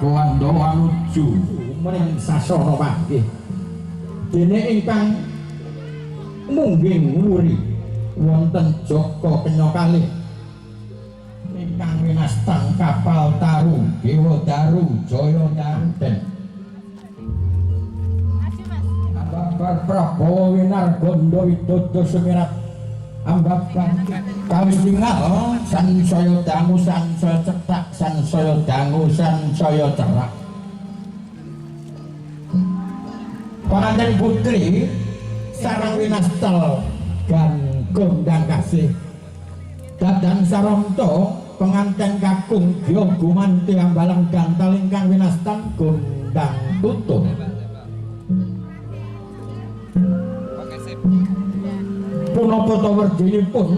Prabu Andawa nuju mening sasana panggih dene ingkang mungging muri wonten Jaka Kenya kalih ingkang winastan kapal Taru Dewa Daru Jaya Danten Ambabar Prabowo Winargondo Widodo Sumirat Ambabar kawis tinggal sansaya dangu sansaya cetak sansaya dangu sansaya cerak panganten putri sareng winastel gondang kasih dadan saronto penganten kakung Gyo Gumanti ambalang gantal ingkang winastan gondang tutup punapa ta werdinipun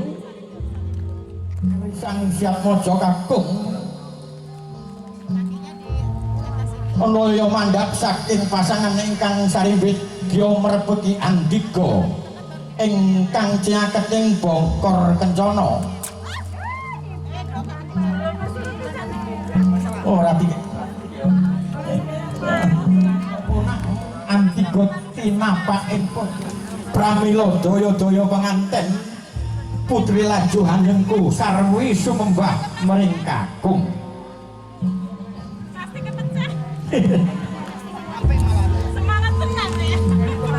sang siap mojo kakung Anoyo mandhap saking pasangan ingkang sarimbit Gyo mrebeki Andika ingkang ciaket ing Bongkor Kencana ora tiga Andika tinapakipun pramila daya-daya penganten putri laju hanengku sarwi sumembah mring kakung semangat tenan ya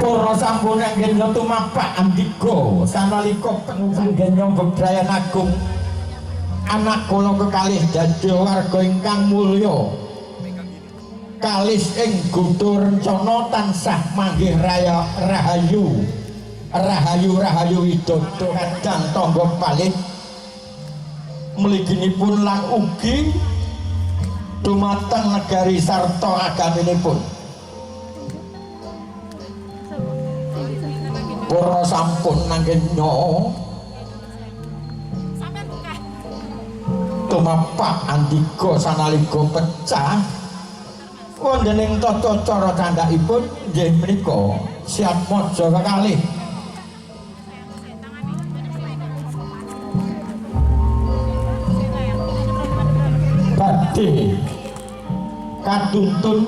para sampun anggen tumapak Andika sanalika penggen nyambut Bryan Agung anak kula kekalih dadi warga ingkang mulya kalis ing Gudo Rencana tansah manggih raya rahayu rahayu widodo kadang tangga palih mliginipun lan ugi dumateng negari sarta agaminipun para sampun nanggen tumapak Andika sanalika pecah wonten ing tata cara candhakipun nggih menika siap maja kekalih badhe katuntun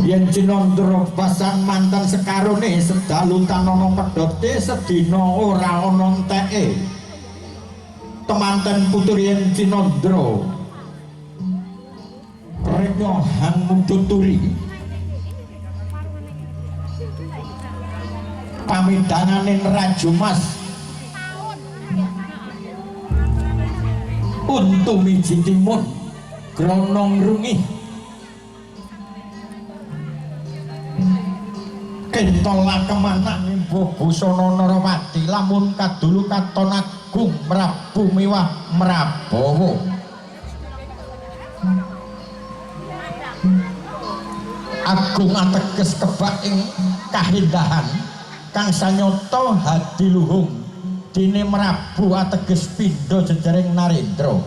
yen Cinandra pasan mantan sekarone sedalu tanana pedote sedina ora ana enteke temanten putri yen Cinandra renya hang tuturi pamidangane Raju Mas untu miji timun gronong rungi kentol lakemana nimbuh busana Narawati lamun kadulu katon agung Prabu miwah Prabowo agung ateges kebak ing kahindahan kang sanyata hadiluhung dene Prabu ateges pindha jejaring Narendra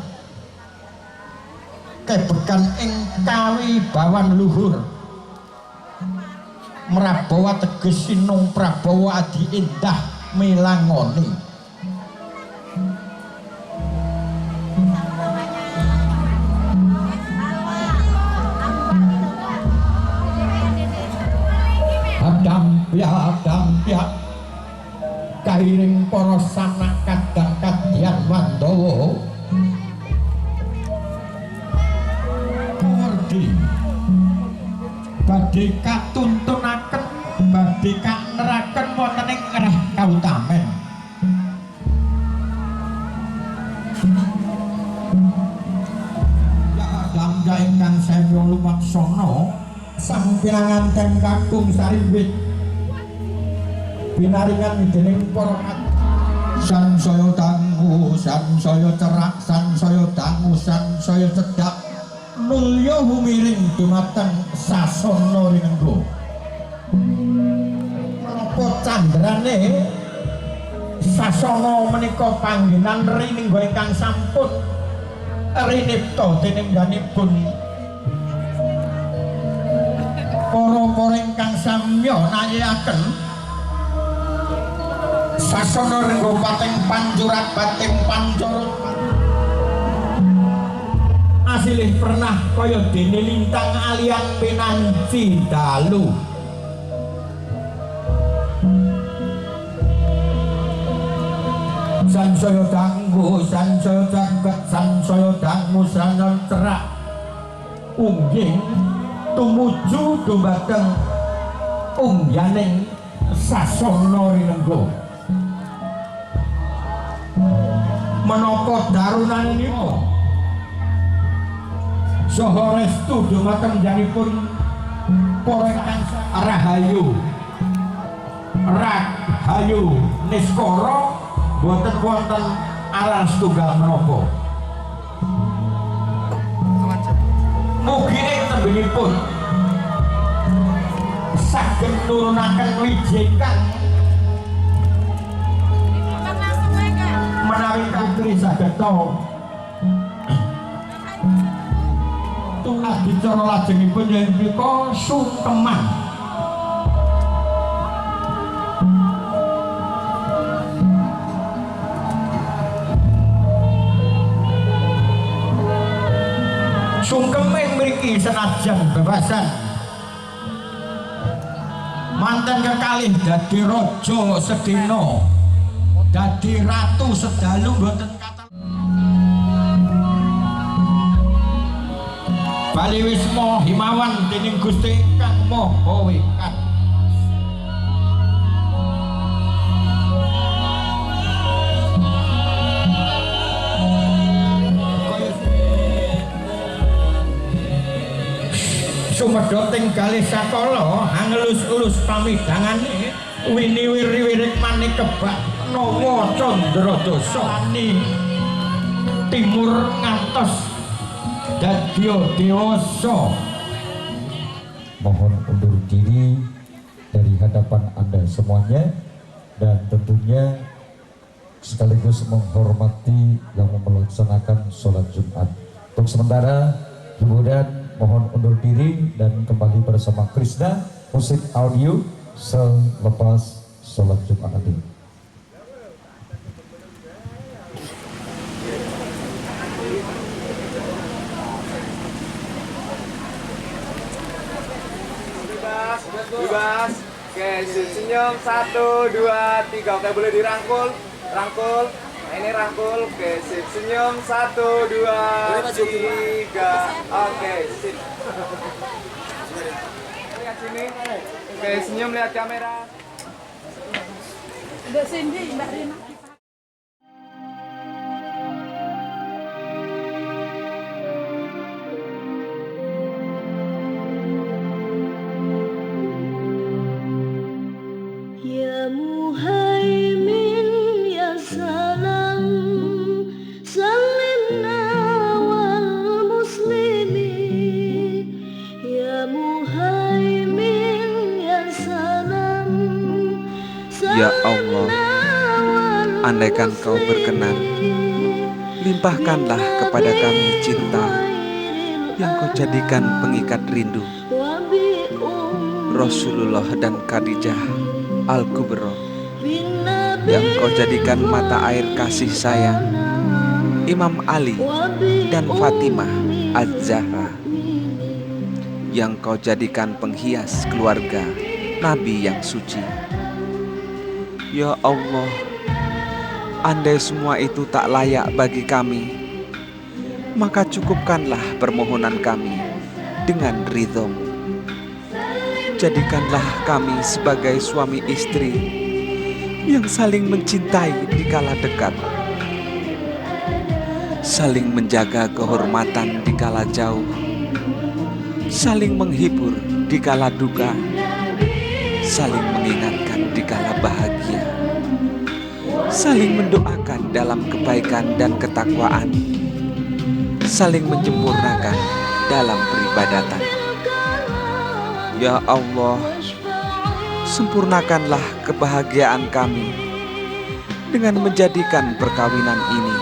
kebekan ing kawibawan luhur Prabowo ateges sinung Prabowo adi indah melangoni Dampyak kairing para sanak kadang kadyan Wandawa ngerti badhe katuntunaken badhe kaneraken wonten ing ngreh kautamen damja ingkang sami lumaksana sang pinanganten kakung sarimbit pinaringan dening para sansaya dangu sansaya cerak sansaya dangu sansaya cedhak mulya humiring dumateng sasana rinenggo menapa candrane sasana menika panggenan rinenggo ingkang sampun rinipta dening danipun para ingkang samya nayaken sasana ringgo pating panjurat bating pancorot kasilih pernah kaya dene lintang alian pinanci dalu. Sansaya dangu, sansaya jagat, sansaya dangu, sansaya cerak ungging tumuju dumateng ungganing sasana rinengga. Menapa darunanipun saha restu dumateng janipun para ingkang rahayu rahayu niskara boten wonten aran setunggal menapa. Mugi ing tembinipun saged nurunaken wijikan menawi putri sageta adicara lajengipun yen menika sungkeman. Sungkemen mriki senajan bebasan manten kekalih dadi raja sedina, dadi ratu sedalu boten kata Bali wisma himawan dening Gusti Kang Maha Wekat. Sumedoting kalih sakala angelus-elus pamidangane wini-wiri-wirik manik kebak nawa Candradasa timur ngantos dadya dewasa. Mohon undur diri dari hadapan Anda semuanya dan tentunya sekaligus menghormati yang melaksanakan sholat Jumat. Untuk sementara Ibu dan mohon undur diri dan kembali bersama Krishna musik audio selepas sholat Jumat nanti. Bebas. Oke, senyum 1, 2, 3. Oke, boleh dirangkul. Rangkul. Nah, ini rangkul. Oke, sip. Senyum 1, 2, 3. Oke, sip. Lihat sini. Oke, senyum lihat kamera. Udah Cindy, Mbak Rina. Ya Allah, andaikan Kau berkenan, limpahkanlah kepada kami cinta yang Kau jadikan pengikat rindu. Rasulullah dan Khadijah Al-Kubra yang Kau jadikan mata air kasih sayang, Imam Ali dan Fatimah Az-Zahra yang Kau jadikan penghias keluarga Nabi yang suci. Ya Allah, andai semua itu tak layak bagi kami, maka cukupkanlah permohonan kami dengan ridho-Mu. Jadikanlah kami sebagai suami istri yang saling mencintai di kala dekat, saling menjaga kehormatan di kala jauh, saling menghibur di kala duka, saling mengingatkan di kala bahagia, saling mendoakan dalam kebaikan dan ketakwaan, saling menyempurnakan dalam peribadatan. Ya Allah, sempurnakanlah kebahagiaan kami dengan menjadikan perkawinan ini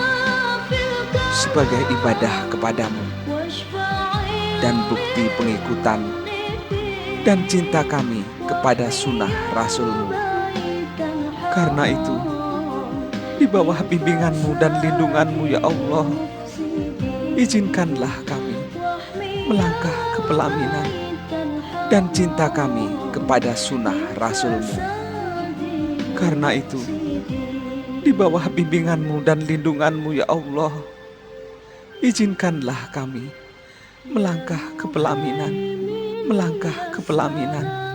sebagai ibadah kepadamu dan bukti pengikutan dan cinta kami kepada sunnah Rasul-Mu. Karena itu, di bawah bimbingan-Mu dan lindungan-Mu ya Allah, izinkanlah kami melangkah ke pelaminan, dan cinta kami kepada sunnah Rasul-Mu. Karena itu, di bawah bimbingan-Mu dan lindungan-Mu ya Allah, izinkanlah kami melangkah ke pelaminan, melangkah ke pelaminan,